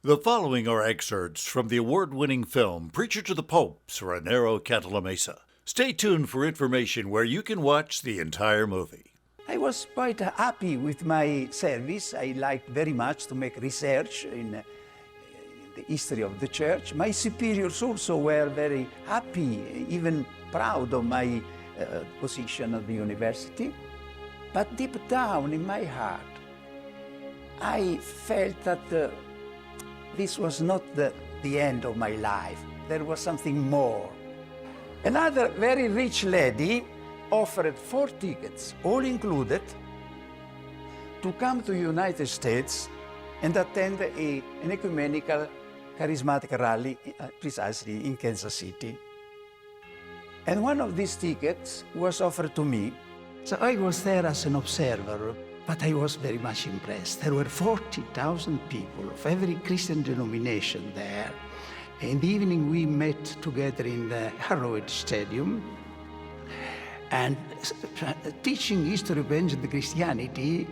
The following are excerpts from the award-winning film Preacher to the Popes, Raniero Cantalamessa. Stay tuned for information where you can watch the entire movie. I was quite happy with my service. I liked very much to make research in the history of the church. My superiors also were very happy, even proud of my position at the university. But deep down in my heart, I felt that this was not the end of my life. There was something more. Another very rich lady offered 4 tickets, all included, to come to the United States and attend an ecumenical charismatic rally precisely in Kansas City. And one of these tickets was offered to me. So I was there as an observer, but I was very much impressed. There were 40,000 people of every Christian denomination there. In the evening, we met together in the Arrowhead Stadium. And teaching history of ancient Christianity,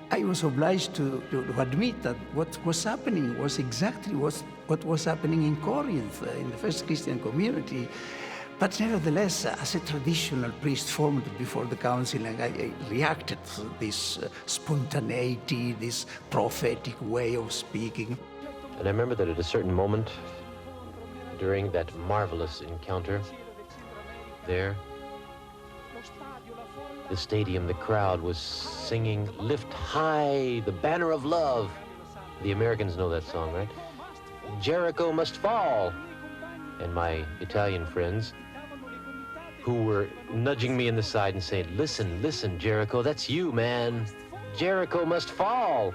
I was obliged to admit that what was happening was exactly what was happening in Corinth, in the first Christian community. But nevertheless, as a traditional priest formed before the council, I reacted to this spontaneity, this prophetic way of speaking. And I remember that at a certain moment, during that marvelous encounter, there, the stadium, the crowd was singing, "Lift high the banner of love." The Americans know that song, right? "Jericho must fall." And my Italian friends, who were nudging me in the side and saying, "Listen, listen, Jericho, that's you, man. Jericho must fall."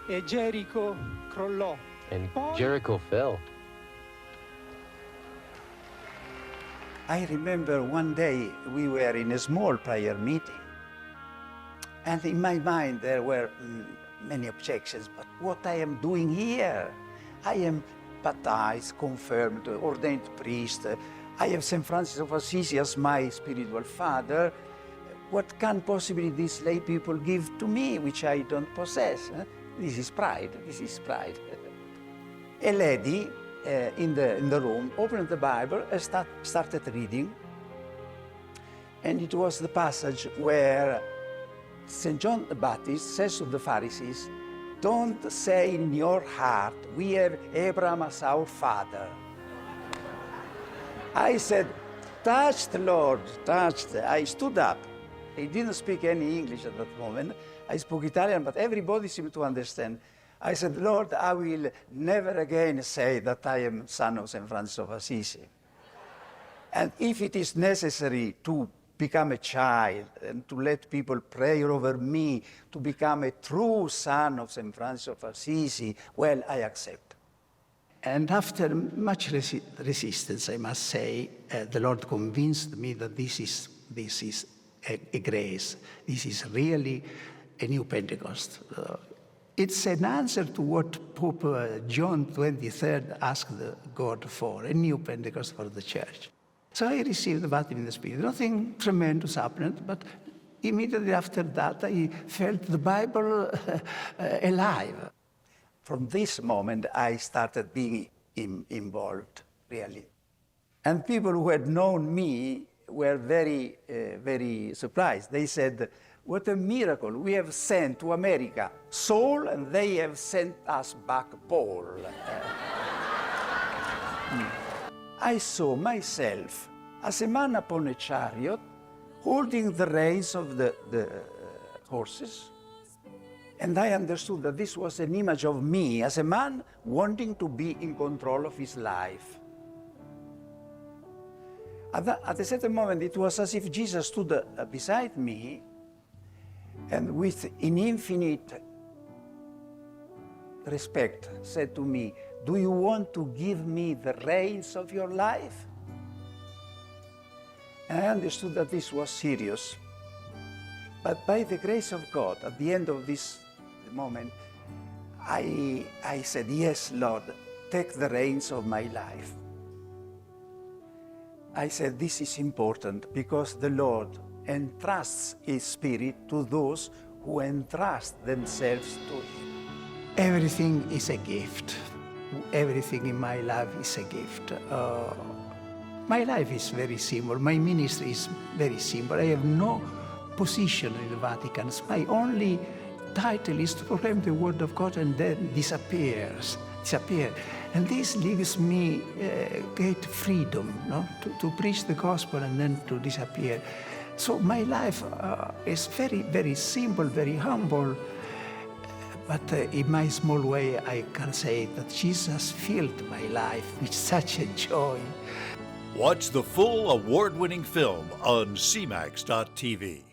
E Jericho crollò. And Jericho fell. I remember one day we were in a small prayer meeting. And in my mind, there were many objections, but what I am doing here? I am baptized, confirmed, ordained priest. I have St. Francis of Assisi as my spiritual father. What can possibly these lay people give to me, which I don't possess? This is pride, this is pride. A lady in the room opened the Bible and started reading. And it was the passage where St. John the Baptist says to the Pharisees, "Don't say in your heart, we have Abraham as our father." I said, "Touched, Lord, touched." I stood up. I didn't speak any English at that moment. I spoke Italian, but everybody seemed to understand. I said, "Lord, I will never again say that I am son of St. Francis of Assisi. And if it is necessary to become a child and to let people pray over me to become a true son of St. Francis of Assisi, well, I accept." And after much resistance, I must say, the Lord convinced me that this is a grace. This is really a new Pentecost. It's an answer to what Pope John XXIII asked God for, a new Pentecost for the Church. So I received the baptism in the Spirit. Nothing tremendous happened, but immediately after that, I felt the Bible alive. From this moment, I started being involved, really. And people who had known me were very, very surprised. They said, "What a miracle. We have sent to America Saul, and they have sent us back Paul." I saw myself as a man upon a chariot, holding the reins of the horses. And I understood that this was an image of me as a man wanting to be in control of his life. At a certain moment, it was as if Jesus stood beside me and with an infinite respect said to me, "Do you want to give me the reins of your life?" And I understood that this was serious. But by the grace of God, at the end of this moment, I said, "Yes, Lord, take the reins of my life." I said this is important because the Lord entrusts His Spirit to those who entrust themselves to Him. Everything is a gift. Everything in my life is a gift. My life is very simple. My ministry is very simple. I have no position in the Vatican. My only title is to proclaim the word of God and then disappear. And this gives me great freedom, no? to preach the gospel and then to disappear. So my life is very, very simple, very humble. But in my small way, I can say that Jesus filled my life with such a joy. Watch the full award-winning film on cmax.tv.